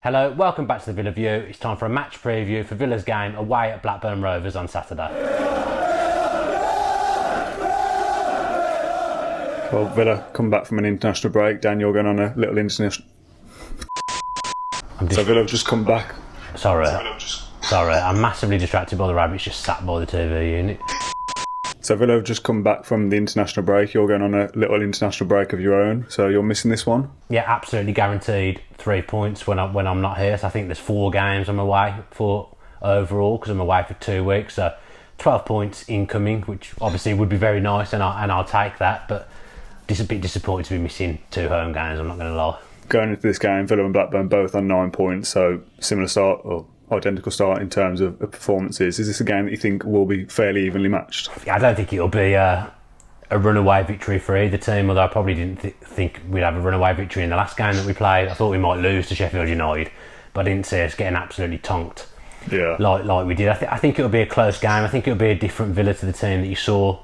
Hello, welcome back to the Villa View. It's time for a match preview for Villa's game away at Blackburn Rovers on Saturday. Well, Villa come back from an international break. Dan, you're going on a little international... So Villa have just come back. Sorry, I'm massively distracted by the rabbits just sat by the TV unit. So Villa have just come back from the international break. You're going on a little international break of your own, so you're missing this one? Yeah, absolutely guaranteed 3 points when I'm not here. So I think there's 4 games I'm away for overall because I'm away for 2 weeks. So 12 points incoming, which obviously would be very nice, and I'll take that. But just a bit disappointed to be missing 2 home games. I'm not going to lie. Going into this game, Villa and Blackburn both on 9 points, so similar start or identical start in terms of performances. Is this a game that you think will be fairly evenly matched? I don't think it'll be a runaway victory for either team, although I probably didn't think we'd have a runaway victory in the last game that we played. I thought we might lose to Sheffield United, but I didn't see us getting absolutely tonked like we did. I think it'll be a close game. I think it'll be a different Villa to the team that you saw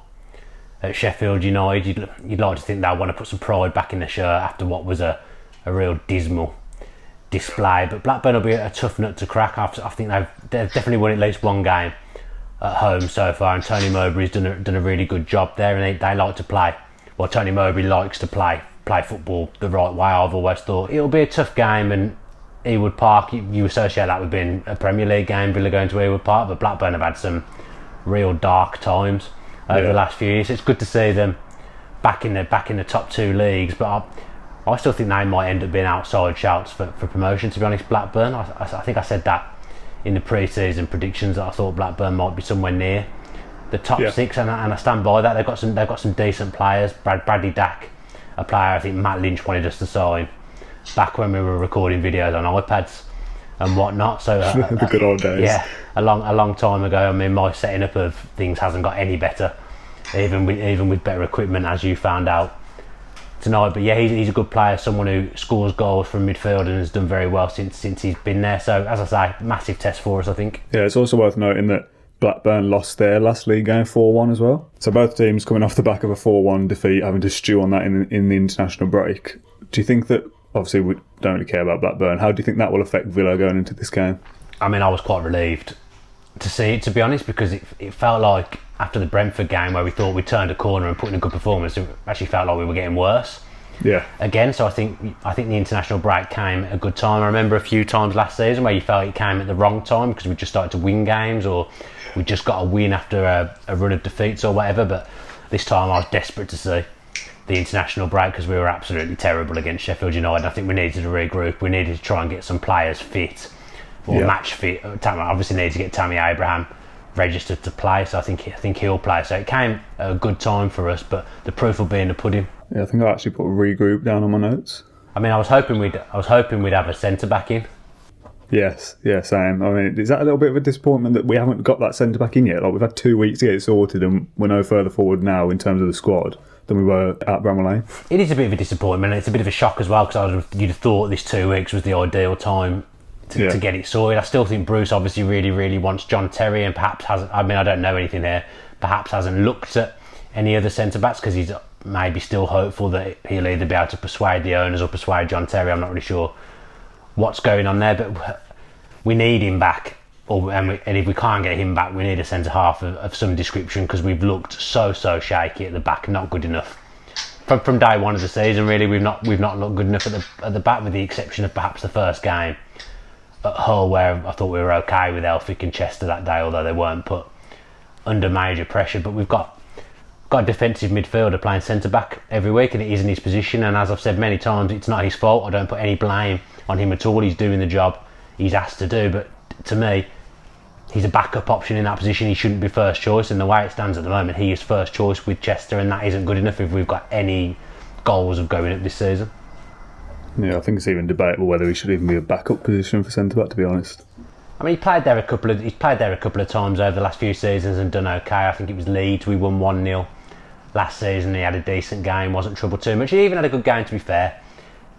at Sheffield United. You'd like to think they'll want to put some pride back in the shirt after what was a real dismal display, but Blackburn will be a tough nut to crack. I think they've definitely won at least one game at home so far, and Tony Mowbray's done a really good job there, and they like to play. Well, Tony Mowbray likes to play football the right way. I've always thought it'll be a tough game, and Ewood Park, you associate that with being a Premier League game, Villa going to Ewood Park, but Blackburn have had some real dark times over the last few years. It's good to see them back in the top 2 leagues, but I still think they might end up being outside shouts for promotion, to be honest. Blackburn, I think I said that in the pre-season predictions, that I thought Blackburn might be somewhere near the top 6, and I stand by that. They've got some decent players. Bradley Dack, a player I think Matt Lynch wanted us to sign back when we were recording videos on iPads and whatnot. So the good old days. Yeah, a long time ago. I mean, my setting up of things hasn't got any better, even with better equipment, as you found out tonight. But yeah, he's a good player, someone who scores goals from midfield and has done very well since he's been there. So as I say, massive test for us, I think. Yeah, it's also worth noting that Blackburn lost their last league game 4-1 as well. So both teams coming off the back of a 4-1 defeat, having to stew on that in the international break. Do you think that, obviously we don't really care about Blackburn, how do you think that will affect Villa going into this game? I mean, I was quite relieved to see it, to be honest, because it felt like after the Brentford game where we thought we turned a corner and put in a good performance, it actually felt like we were getting worse. Yeah. Again, so I think the international break came at a good time. I remember a few times last season where you felt it came at the wrong time because we just started to win games, or we just got a win after a run of defeats or whatever. But this time I was desperate to see the international break because we were absolutely terrible against Sheffield United. I think we needed to regroup. We needed to try and get some players fit, or match fit. Obviously needed to get Tammy Abraham registered to play, so I think he'll play. So it came at a good time for us, but the proof will be in the pudding. Yeah, I think I actually put a regroup down on my notes. I mean, I was hoping we'd have a centre back in. Yes, yeah, same. I mean, is that a little bit of a disappointment that we haven't got that centre back in yet? Like, we've had 2 weeks to get it sorted, and we're no further forward now in terms of the squad than we were at Bramall Lane. It is a bit of a disappointment, and it's a bit of a shock as well, because you'd have thought this 2 weeks was the ideal time to get it sorted. I still think Bruce obviously really, really wants John Terry, and perhaps hasn't. I mean, I don't know anything there. Perhaps hasn't looked at any other centre backs because he's maybe still hopeful that he'll either be able to persuade the owners or persuade John Terry. I'm not really sure what's going on there, but we need him back. And if we can't get him back, we need a centre half of some description, because we've looked so shaky at the back, not good enough. From day one of the season, really, we've not looked good enough at the back, with the exception of perhaps the first game at Hull, where I thought we were okay with Elphick and Chester that day, although they weren't put under major pressure. But we've got a defensive midfielder playing centre back every week, and it is in his position. And as I've said many times, it's not his fault. I don't put any blame on him at all. He's doing the job he's asked to do. But to me, he's a backup option in that position. He shouldn't be first choice. And the way it stands at the moment, he is first choice with Chester, and that isn't good enough if we've got any goals of going up this season. Yeah, I think it's even debatable whether he should even be a backup position for centre back, to be honest. I mean, he's played there a couple of times over the last few seasons and done okay. I think it was Leeds, we won 1-0 last season. He had a decent game, wasn't troubled too much. He even had a good game, to be fair,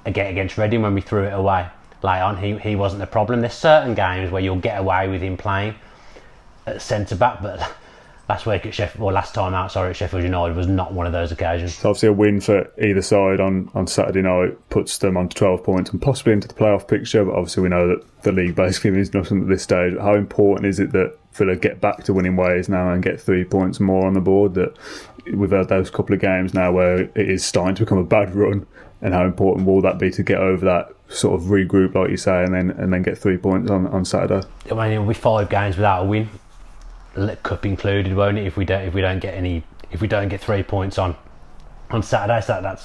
against Reading when we threw it away late on. He wasn't the problem. There's certain games where you'll get away with him playing at centre back, but last week at Sheffield, or last time out, sorry, at Sheffield United was not one of those occasions. So obviously a win for either side on Saturday night puts them on to 12 points and possibly into the playoff picture, but obviously we know that the league basically means nothing at this stage. How important is it that Villa get back to winning ways now and get 3 points more on the board? That we've had those couple of games now where it is starting to become a bad run, and how important will that be to get over that sort of regroup, like you say, and then get 3 points on Saturday? I mean, it'll be 5 games without a win, cup included, won't it? If we don't get 3 points on Saturday, so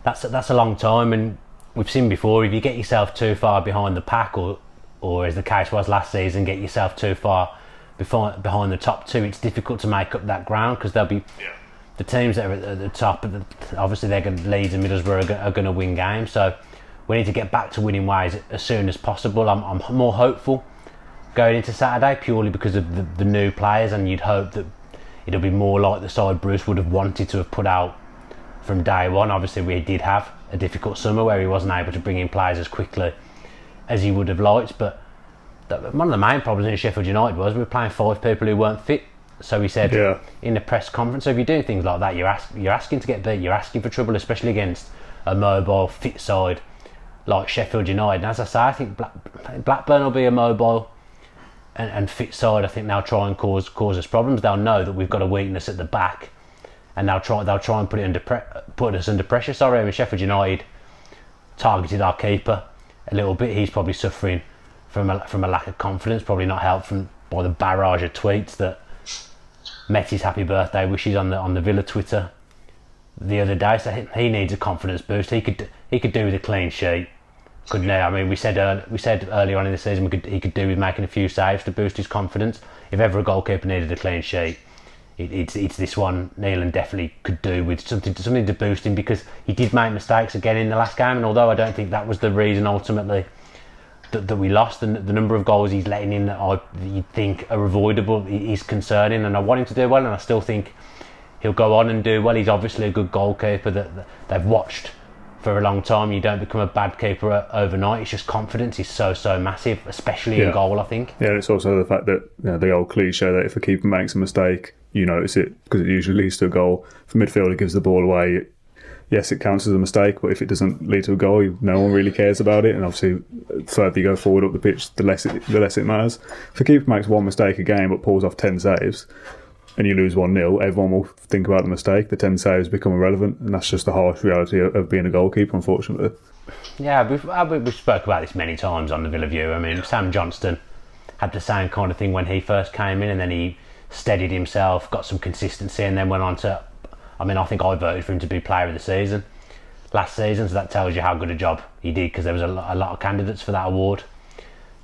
that's a long time. And we've seen before, if you get yourself too far behind the pack, or as the case was last season, get yourself too far behind the top two, it's difficult to make up that ground, because there'll be the teams that are at the top. Obviously, Leeds and Middlesbrough are going to win games, so we need to get back to winning ways as soon as possible. I'm more hopeful going into Saturday, purely because of the new players, and you'd hope that it'll be more like the side Bruce would have wanted to have put out from day one. Obviously, we did have a difficult summer where he wasn't able to bring in players as quickly as he would have liked, but one of the main problems in Sheffield United was we were playing 5 people who weren't fit. So he said in the press conference, so if you're doing things like that, you're asking to get beat, you're asking for trouble, especially against a mobile, fit side like Sheffield United. And as I say, I think Blackburn will be a mobile and fit side. I think they'll try and cause us problems. They'll know that we've got a weakness at the back, and they'll try and put us under pressure. Sorry, I mean, Sheffield United targeted our keeper a little bit. He's probably suffering from a lack of confidence, probably not helped by the barrage of tweets that met his happy birthday wishes on the Villa Twitter the other day. So he needs a confidence boost. He could do with a clean sheet, couldn't he? I mean, we said earlier on in the season he could do with making a few saves to boost his confidence. If ever a goalkeeper needed a clean sheet, it's this one. Neelan definitely could do with something to boost him, because he did make mistakes again in the last game, and although I don't think that was the reason ultimately that we lost, the number of goals he's letting in that you'd think are avoidable is concerning, and I want him to do well, and I still think he'll go on and do well. He's obviously a good goalkeeper that they've watched for a long time. You don't become a bad keeper overnight. It's just confidence is so massive, especially in goal, I think. Yeah, it's also the fact that the old cliche that if a keeper makes a mistake, you notice it, because it usually leads to a goal. If a midfielder gives the ball away, yes, it counts as a mistake, but if it doesn't lead to a goal, no one really cares about it. And obviously, the further you go forward up the pitch, the less it matters. If a keeper makes one mistake a game but pulls off 10 saves, and you lose 1-0, everyone will think about the mistake. The 10 saves become irrelevant, and that's just the harsh reality of being a goalkeeper, unfortunately. Yeah, we've spoke about this many times on the Villa View. I mean, Sam Johnston had the same kind of thing when he first came in, and then he steadied himself, got some consistency, and then went on to... I mean, I think I voted for him to be player of the season last season, so that tells you how good a job he did, because there was a lot of candidates for that award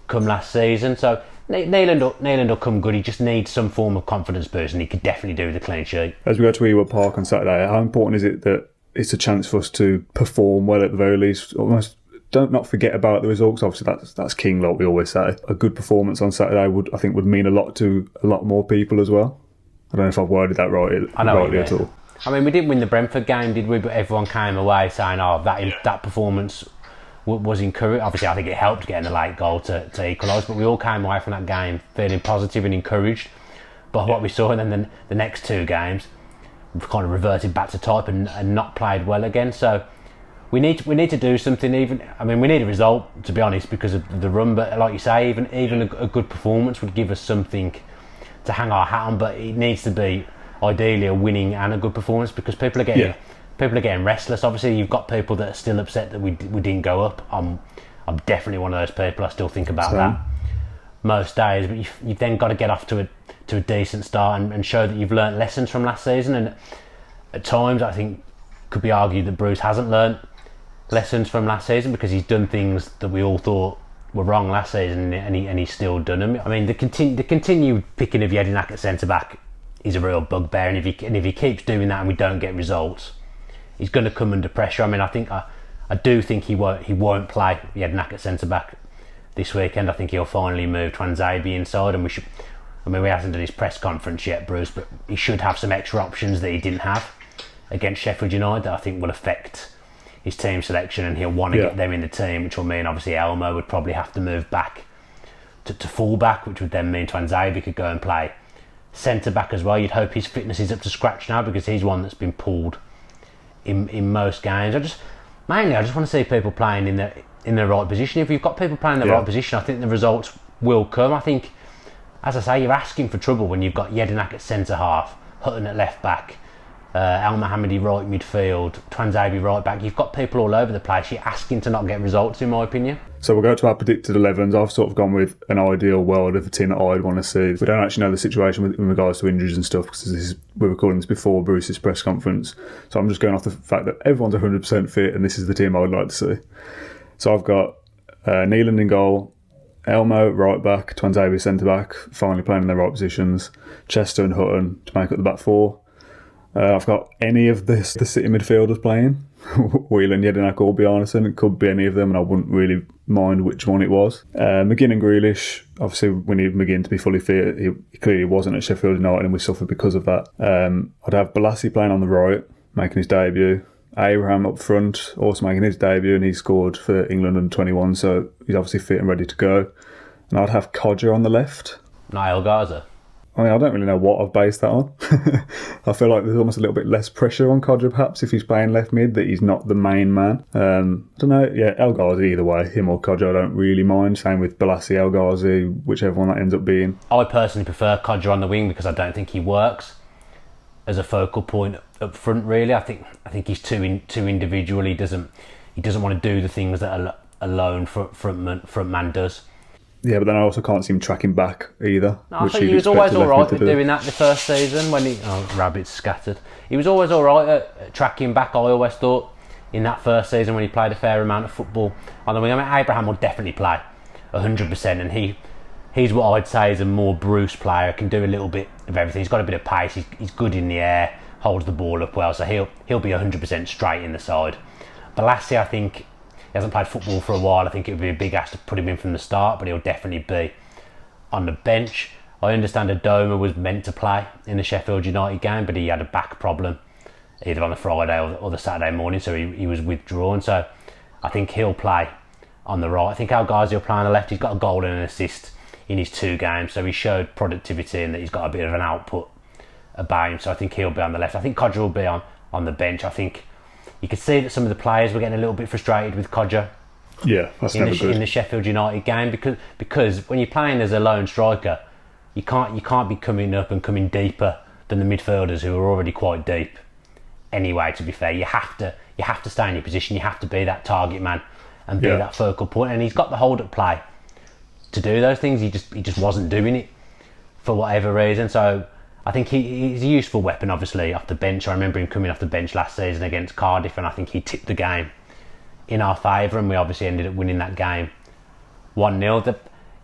come last season. So Neeland will come good. He just needs some form of confidence boost, and he could definitely do with a clean sheet. As we go to Ewood Park on Saturday, how important is it that it's a chance for us to perform well at the very least? Almost not forget about the results. Obviously, that's king, like we always say. A good performance on Saturday would mean a lot to a lot more people as well. I don't know if I've worded that rightly at all. I mean, we didn't win the Brentford game, did we? But everyone came away saying, that performance was encouraged. Obviously, I think it helped getting the late goal to equalise, but we all came away from that game feeling positive and encouraged by what we saw. And then the next 2 games, we've kind of reverted back to type and not played well again. So we need to do something. We need a result, to be honest, because of the run. But like you say, even a good performance would give us something to hang our hat on. But it needs to be ideally a winning and a good performance, because people are getting restless. Obviously, you've got people that are still upset that we didn't go up. I'm definitely one of those people. I still think about that most days. But you've then got to get off to a decent start and show that you've learnt lessons from last season. And at times, I think could be argued that Bruce hasn't learnt lessons from last season, because he's done things that we all thought were wrong last season, and he's still done them. I mean, the continued picking of Jedinak at centre back is a real bugbear, and if he keeps doing that and we don't get results, he's going to come under pressure. I mean, I do think he won't play Jedinak at centre back this weekend. I think he'll finally move Twanzebe inside, and we hasn't done his press conference yet, Bruce, but he should have some extra options that he didn't have against Sheffield United that I think will affect his team selection, and he'll want to get them in the team, which will mean obviously Elmo would probably have to move back to full back, which would then mean Twanzebe could go and play centre-back as well. You'd hope his fitness is up to scratch now, because he's one that's been pulled in most games. I just want to see people playing in the right position. If you've got people playing in the right position, I think the results will come. I think, as I say, you're asking for trouble when you've got Jedinak at centre-half, Hutton at left-back, El Mohammadi right midfield, Twanzebe right back. You've got people all over the place. You're asking to not get results, in my opinion. So we'll go to our predicted 11s. I've sort of gone with an ideal world of the team that I'd want to see. We don't actually know the situation in regards to injuries and stuff, because we're recording this before Bruce's press conference. So I'm just going off the fact that everyone's 100% fit, and this is the team I would like to see. So I've got Neeland in goal, Elmo right back, Twanzebe centre back, finally playing in their right positions, Chester and Hutton to make up the back four. I've got any of the City midfielders playing. Whelan, Jedinak or Bjarnason. It could be any of them, and I wouldn't really mind which one it was. McGinn and Grealish. Obviously, we need McGinn to be fully fit. He clearly wasn't at Sheffield United, and we suffered because of that. I'd have Balassi playing on the right, making his debut. Abraham up front, also making his debut, and he scored for England under 21, so he's obviously fit and ready to go. And I'd have Codger on the left. Niall Garza. I mean, I don't really know what I've based that on. I feel like there's almost a little bit less pressure on Codger, perhaps, if he's playing left mid, that he's not the main man. I don't know. Yeah, El Ghazi either way, him or Codger, I don't really mind. Same with Balassi, El Ghazi, whichever one that ends up being. I personally prefer Codger on the wing, because I don't think he works as a focal point up front. Really, I think he's too individual. He doesn't want to do the things that a lone front man does. Yeah, but then I also can't see him tracking back either. No, I think he was always all right with doing that the first season when rabbits scattered. He was always all right at tracking back. I always thought in that first season when he played a fair amount of football on the wing. I mean, Abraham will definitely play 100%, and he's what I'd say is a more Bruce player. Can do a little bit of everything. He's got a bit of pace. He's good in the air. Holds the ball up well, so he'll be 100% straight in the side. Balassi, I think. He hasn't played football for a while. I think it would be a big ask to put him in from the start, but he'll definitely be on the bench. I understand Adoma was meant to play in the Sheffield United game, but he had a back problem either on the Friday or the Saturday morning, so he was withdrawn. So I think he'll play on the right. I think El Ghazi will play on the left. He's got a goal and an assist in his 2 games, so he showed productivity and that he's got a bit of an output about him. So I think he'll be on the left. I think Codger will be on the bench. I think you could see that some of the players were getting a little bit frustrated with Codger. Yeah, that's never good. In the Sheffield United game, because when you're playing as a lone striker, you can't be coming up and coming deeper than the midfielders who are already quite deep. Anyway, to be fair, you have to stay in your position. You have to be that target man and be that focal point. And he's got the hold-up play to do those things. He just wasn't doing it for whatever reason. So I think he's a useful weapon, obviously, off the bench. I remember him coming off the bench last season against Cardiff, and I think he tipped the game in our favour, and we obviously ended up winning that game 1-0.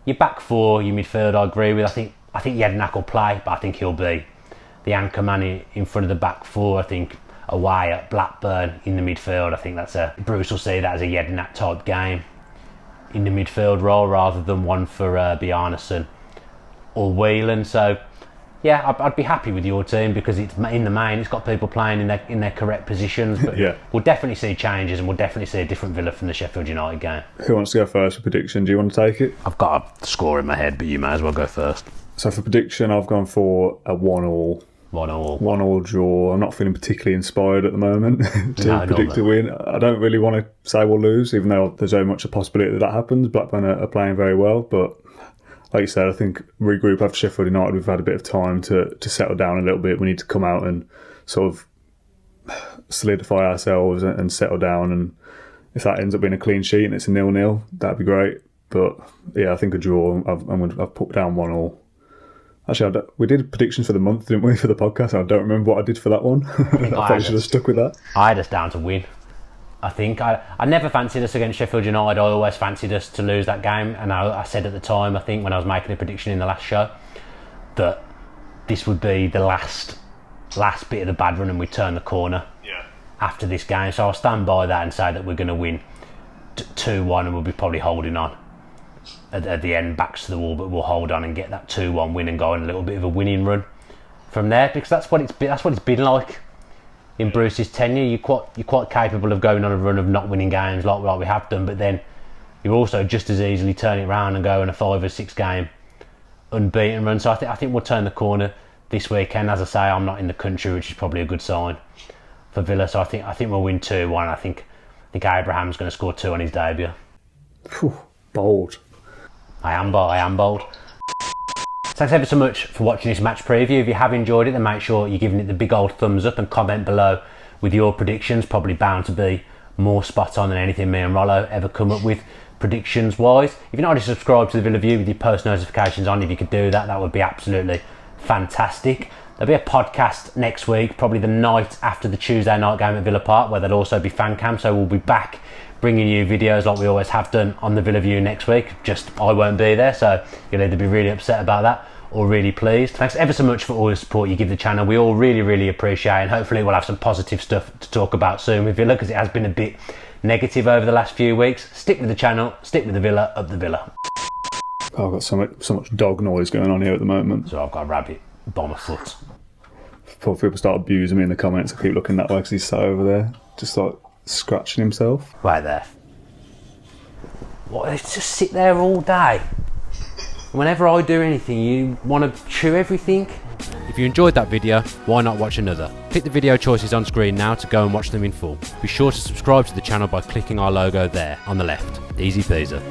Your back four, your midfield, I agree with. I think Jedinak will play, but I think he'll be the anchor man in front of the back four. I think away at Blackburn in the midfield, I think Bruce will see that as a Jedinak type game in the midfield role rather than one for Bjarnason or Whelan. So yeah, I'd be happy with your team, because it's in the main, it's got people playing in their correct positions. But we'll definitely see changes, and we'll definitely see a different Villa from the Sheffield United game. Who wants to go first for prediction? Do you want to take it? I've got a score in my head, but you may as well go first. So for prediction, I've gone for a 1-1. 1-1 draw. I'm not feeling particularly inspired at the moment to predict a win. I don't really want to say we'll lose, even though there's very much a possibility that happens. Blackburn are playing very well, but like you said, I think regroup after Sheffield United, we've had a bit of time to settle down a little bit. We need to come out and sort of solidify ourselves and settle down. And if that ends up being a clean sheet and it's a 0-0, that'd be great. But yeah, I think a draw. I've put down 1-1. Actually, we did predictions for the month, didn't we, for the podcast? I don't remember what I did for that one. I probably should have stuck with that. I had us down to win. I think I never fancied us against Sheffield United. I always fancied us to lose that game, and I said at the time, I think when I was making a prediction in the last show, that this would be the last bit of the bad run and we'd turn the corner after this game. So I'll stand by that and say that we're going to win 2-1, and we'll be probably holding on at the end, backs to the wall, but we'll hold on and get that 2-1 win and go on a little bit of a winning run from there, because that's what it's been like in Bruce's tenure. You're quite capable of going on a run of not winning games like we have done, but then you also just as easily turn it around and go on a 5 or 6 game unbeaten run. So I think we'll turn the corner this weekend. As I say, I'm not in the country, which is probably a good sign for Villa. So I think we'll win 2-1. I think Abraham's going to score 2 on his debut. Phew, bold. I am bold. Thanks ever so much for watching this match preview. If you have enjoyed it, then make sure you're giving it the big old thumbs up and comment below with your predictions. Probably bound to be more spot on than anything me and Rollo ever come up with predictions wise. If you're not already subscribed to the Villa View with your post notifications on, if you could do that, that would be absolutely fantastic. There'll be a podcast next week, probably the night after the Tuesday night game at Villa Park, where there'll also be fan cam. So we'll be back bringing you videos like we always have done on the Villa View next week. Just I won't be there, so you'll either be really upset about that or really pleased. Thanks ever so much for all the support you give the channel. We all really appreciate it, and hopefully we'll have some positive stuff to talk about soon with Villa, because it has been a bit negative over the last few weeks. Stick with the channel, stick with the Villa, up the Villa. Oh, I've got so much dog noise going on here at the moment. So I've got a rabbit by my foot. Before people start abusing me in the comments, I keep looking that way because he's sat over there, just like scratching himself. Right there. What, they just sit there all day? Whenever I do anything, you want to chew everything? If you enjoyed that video, why not watch another? Click the video choices on screen now to go and watch them in full. Be sure to subscribe to the channel by clicking our logo there on the left. Easy peasy.